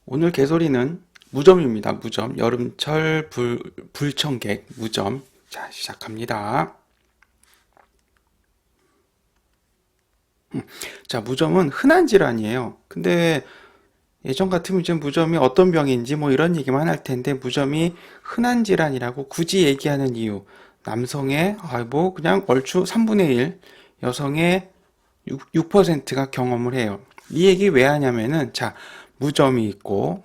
오늘 개소리는 무점입니다. 무점. 여름철 불청객 무점. 자, 시작합니다. 자, 무점은 흔한 질환이에요. 근데 예전 같으면 이제 무점이 어떤 병인지 뭐 이런 얘기만 할 텐데 무점이 흔한 질환이라고 굳이 얘기하는 이유. 남성의 뭐 그냥 얼추 3분의 1, 여성의 6%가 경험을 해요. 이 얘기 왜 하냐면은 자, 무점이 있고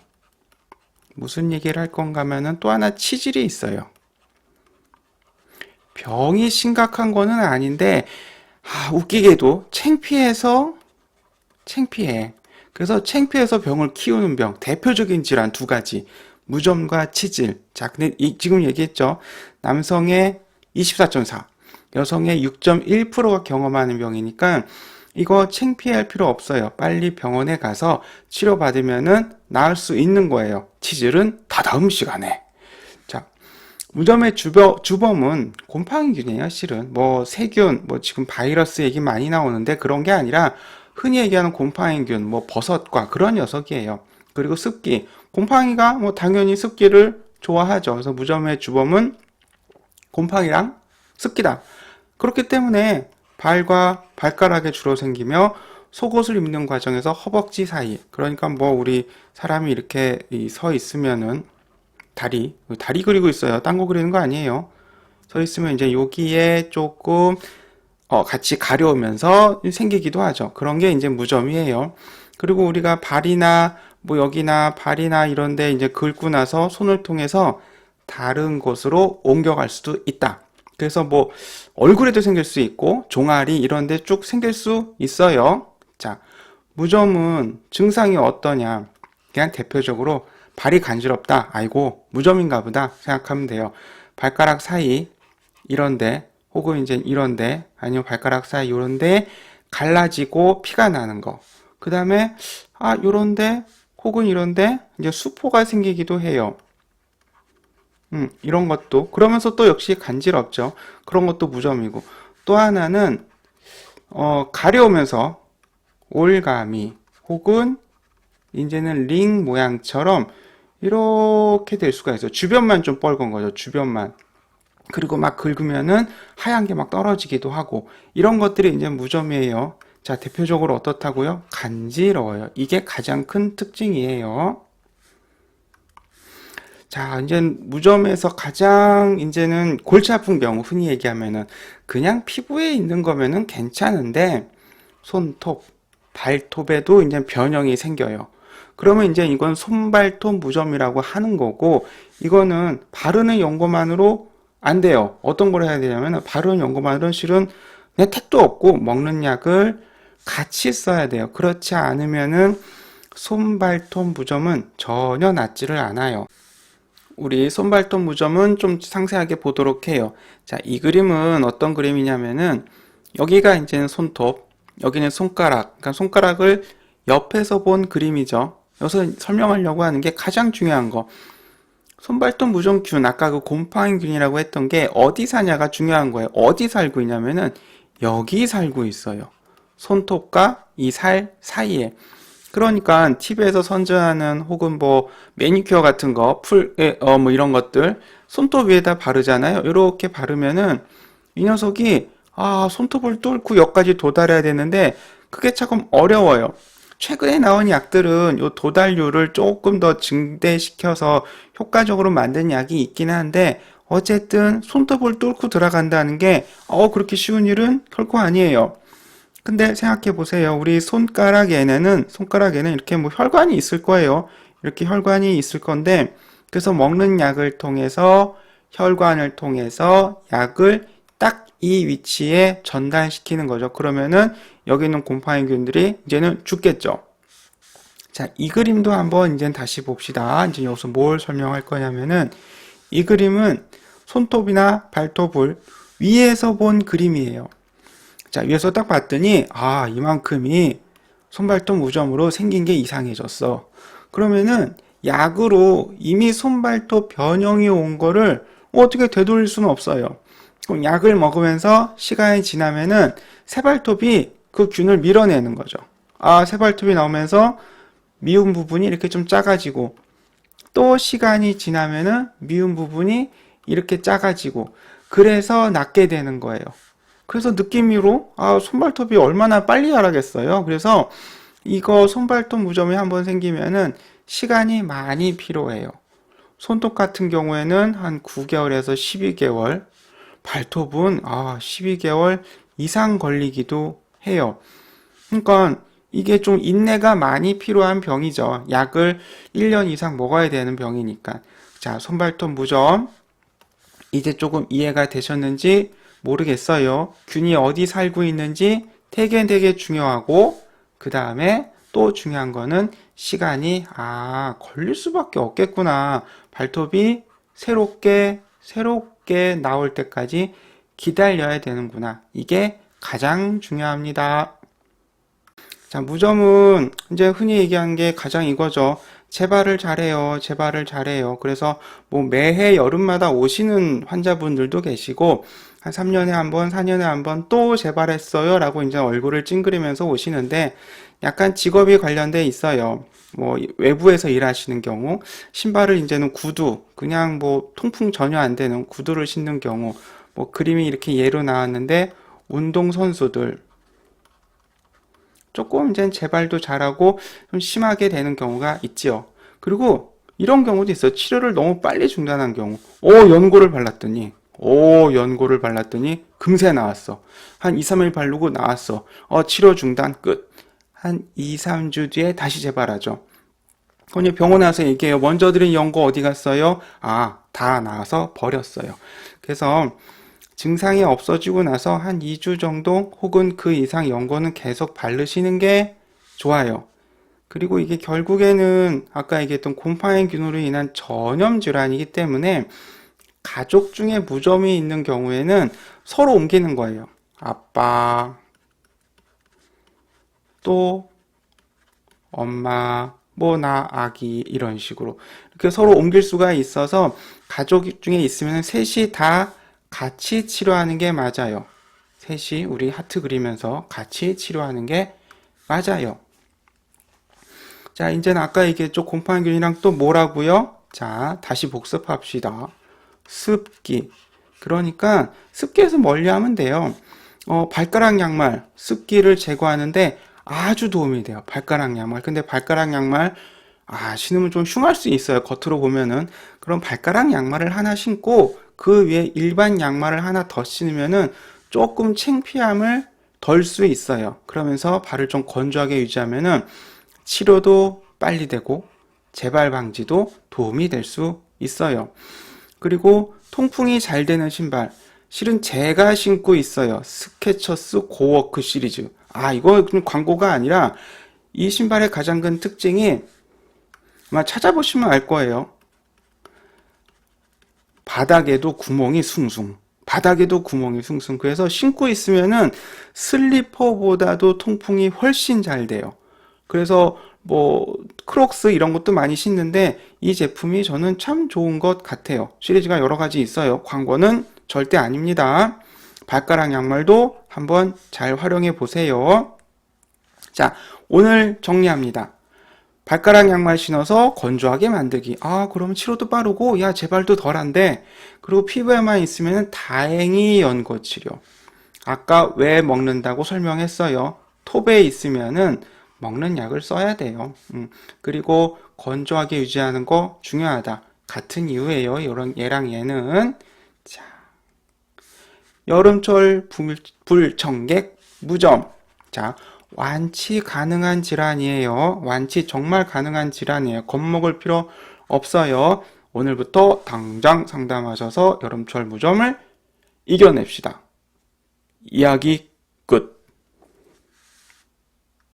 무슨 얘기를 할 건가 하면은 또 하나 치질이 있어요. 병이 심각한 거는 아닌데 웃기게도 창피해. 그래서 창피해서 병을 키우는 병, 대표적인 질환 두 가지. 무좀과 치질. 자, 근데 지금 얘기했죠. 남성의 24.4, 여성의 6.1%가 경험하는 병이니까 이거 창피할 필요 없어요. 빨리 병원에 가서 치료받으면은 나을 수 있는 거예요. 치질은 다다음 시간에. 자, 무좀의 주범은 곰팡이균이에요, 실은. 뭐 세균, 뭐 지금 바이러스 얘기 많이 나오는데 그런 게 아니라 흔히 얘기하는 곰팡이균, 뭐 버섯과 그런 녀석이에요. 그리고 습기. 곰팡이가 뭐 당연히 습기를 좋아하죠. 그래서 무좀의 주범은 곰팡이랑 습기다. 그렇기 때문에 발과 발가락에 주로 생기며 속옷을 입는 과정에서 허벅지 사이, 그러니까 뭐 우리 사람이 이렇게 서 있으면은 다리 그리고 있어요. 딴 거 그리는 거 아니에요. 서 있으면 이제 여기에 조금 같이 가려우면서 생기기도 하죠. 그런 게 이제 무좀이에요. 그리고 우리가 발이나 뭐 여기나 발이나 이런데 이제 긁고 나서 손을 통해서 다른 곳으로 옮겨갈 수도 있다. 그래서 뭐 얼굴에도 생길 수 있고 종아리 이런데 쭉 생길 수 있어요. 자, 무좀은 증상이 어떠냐? 그냥 대표적으로 발이 간지럽다. 아이고, 무좀인가 보다 생각하면 돼요. 발가락 사이 이런데 혹은 이제 이런데 아니면 발가락 사이 이런데 갈라지고 피가 나는 거. 그 다음에 요런데 혹은 이런데 이제 수포가 생기기도 해요. 이런 것도 그러면서 또 역시 간지럽죠. 그런 것도 무좀이고 또 하나는 가려우면서 올가미 혹은 이제는 링 모양처럼 이렇게 될 수가 있어요. 주변만 좀 뻘건 거죠. 주변만. 그리고 막 긁으면은 하얀 게 막 떨어지기도 하고 이런 것들이 이제 무좀이에요. 자, 대표적으로 어떻다고요? 간지러워요. 이게 가장 큰 특징이에요. 자, 이제 무좀에서 가장 이제는 골치 아픈 경우 흔히 얘기하면은 그냥 피부에 있는 거면은 괜찮은데 손톱, 발톱에도 이제 변형이 생겨요. 그러면 이제 이건 손발톱 무좀이라고 하는 거고 이거는 바르는 연고만으로 안 돼요. 어떤 걸 해야 되냐면 바르는 연고만으로는 실은 내 택도 없고 먹는 약을 같이 써야 돼요. 그렇지 않으면은 손발톱 무좀은 전혀 낫지를 않아요. 우리 손발톱 무좀은 좀 상세하게 보도록 해요. 자, 이 그림은 어떤 그림이냐면은 여기가 이제는 손톱, 여기는 손가락. 그러니까 손가락을 옆에서 본 그림이죠. 여기서 설명하려고 하는 게 가장 중요한 거. 손발톱 무좀균, 아까 그 곰팡이균이라고 했던 게 어디 사냐가 중요한 거예요. 어디 살고 있냐면은 여기 살고 있어요. 손톱과 이 살 사이에. 그러니까 팁에서 선전하는 혹은 뭐 매니큐어 같은 거, 뭐 이런 것들 손톱 위에다 바르잖아요. 이렇게 바르면은 이 녀석이 손톱을 뚫고 여기까지 도달해야 되는데 그게 조금 어려워요. 최근에 나온 약들은 이 도달률을 조금 더 증대시켜서 효과적으로 만든 약이 있긴 한데 어쨌든 손톱을 뚫고 들어간다는 게 그렇게 쉬운 일은 결코 아니에요. 근데 생각해 보세요. 우리 손가락에는 이렇게 뭐 혈관이 있을 거예요. 이렇게 혈관이 있을 건데, 그래서 먹는 약을 통해서 혈관을 통해서 약을 딱 이 위치에 전달시키는 거죠. 그러면은 여기 있는 곰팡이균들이 이제는 죽겠죠. 자, 이 그림도 한번 이제 다시 봅시다. 이제 여기서 뭘 설명할 거냐면은 이 그림은 손톱이나 발톱을 위에서 본 그림이에요. 자, 위에서 딱 봤더니 이만큼이 손발톱 무좀으로 생긴 게 이상해졌어. 그러면은 약으로 이미 손발톱 변형이 온 거를 어떻게 되돌릴 수는 없어요. 그럼 약을 먹으면서 시간이 지나면은 새발톱이 그 균을 밀어내는 거죠. 새발톱이 나오면서 미운 부분이 이렇게 좀 작아지고, 또 시간이 지나면은 미운 부분이 이렇게 작아지고, 그래서 낫게 되는 거예요. 그래서 느낌으로 손발톱이 얼마나 빨리 자라겠어요. 그래서 이거 손발톱 무좀이 한번 생기면은 시간이 많이 필요해요. 손톱 같은 경우에는 한 9개월에서 12개월, 발톱은 12개월 이상 걸리기도 해요. 그러니까 이게 좀 인내가 많이 필요한 병이죠. 약을 1년 이상 먹어야 되는 병이니까. 자, 손발톱 무좀. 이제 조금 이해가 되셨는지 모르겠어요. 균이 어디 살고 있는지 되게 중요하고, 그 다음에 또 중요한 거는 시간이 걸릴 수밖에 없겠구나. 발톱이 새롭게 나올 때까지 기다려야 되는구나. 이게 가장 중요합니다. 자, 무좀은 이제 흔히 얘기하는 게 가장 이거죠. 재발을 잘해요. 재발을 잘해요. 그래서 뭐 매해 여름마다 오시는 환자분들도 계시고, 한 3년에 한 번, 4년에 한 번 또 재발했어요. 라고 이제 얼굴을 찡그리면서 오시는데, 약간 직업이 관련돼 있어요. 뭐 외부에서 일하시는 경우, 신발을 이제는 구두, 그냥 뭐 통풍 전혀 안 되는 구두를 신는 경우, 뭐 그림이 이렇게 예로 나왔는데, 운동선수들, 조금 이제 재발도 잘하고 좀 심하게 되는 경우가 있지요. 그리고 이런 경우도 있어요. 치료를 너무 빨리 중단한 경우. 연고를 발랐더니 금세 나왔어. 한 2, 3일 바르고 나왔어. 치료 중단 끝. 한 2, 3주 뒤에 다시 재발하죠. 그럼 병원에 와서 얘기해요. 먼저 드린 연고 어디 갔어요? 다 나와서 버렸어요. 그래서 증상이 없어지고 나서 한 2주 정도 혹은 그 이상 연고는 계속 바르시는 게 좋아요. 그리고 이게 결국에는 아까 얘기했던 곰팡이균으로 인한 전염 질환이기 때문에 가족 중에 무좀이 있는 경우에는 서로 옮기는 거예요. 아빠, 또 엄마, 뭐 나 아기 이런 식으로 이렇게 서로 옮길 수가 있어서 가족 중에 있으면 셋이 다 같이 치료하는 게 맞아요. 셋이 우리 하트 그리면서 같이 치료하는 게 맞아요. 자, 이제는 아까 얘기했죠. 곰팡이균이랑 또 뭐라고요? 자, 다시 복습합시다. 습기. 그러니까 습기에서 멀리하면 돼요. 발가락 양말, 습기를 제거하는데 아주 도움이 돼요. 발가락 양말. 근데 발가락 양말 신으면 좀 흉할 수 있어요. 겉으로 보면은. 그럼 발가락 양말을 하나 신고 그 위에 일반 양말을 하나 더 신으면은 조금 창피함을 덜 수 있어요. 그러면서 발을 좀 건조하게 유지하면은 치료도 빨리 되고 재발 방지도 도움이 될 수 있어요. 그리고 통풍이 잘 되는 신발. 실은 제가 신고 있어요. 스케쳐스 고워크 시리즈. 이거 광고가 아니라 이 신발의 가장 큰 특징이 아마 찾아보시면 알 거예요. 바닥에도 구멍이 숭숭. 그래서 신고 있으면은 슬리퍼보다도 통풍이 훨씬 잘 돼요. 그래서 뭐 크록스 이런 것도 많이 신는데 이 제품이 저는 참 좋은 것 같아요. 시리즈가 여러 가지 있어요. 광고는 절대 아닙니다. 발가락 양말도 한번 잘 활용해 보세요. 자, 오늘 정리합니다. 발가락 양말 신어서 건조하게 만들기. 그러면 치료도 빠르고, 재발도 덜한데, 그리고 피부에만 있으면 다행히 연고 치료. 아까 왜 먹는다고 설명했어요. 톱에 있으면은 먹는 약을 써야 돼요. 그리고 건조하게 유지하는 거 중요하다. 같은 이유예요. 얘랑 얘는. 자, 여름철 불청객 무좀. 자, 완치 가능한 질환이에요. 완치 정말 가능한 질환이에요. 겁먹을 필요 없어요. 오늘부터 당장 상담하셔서 여름철 무좀을 이겨냅시다. 이야기 끝.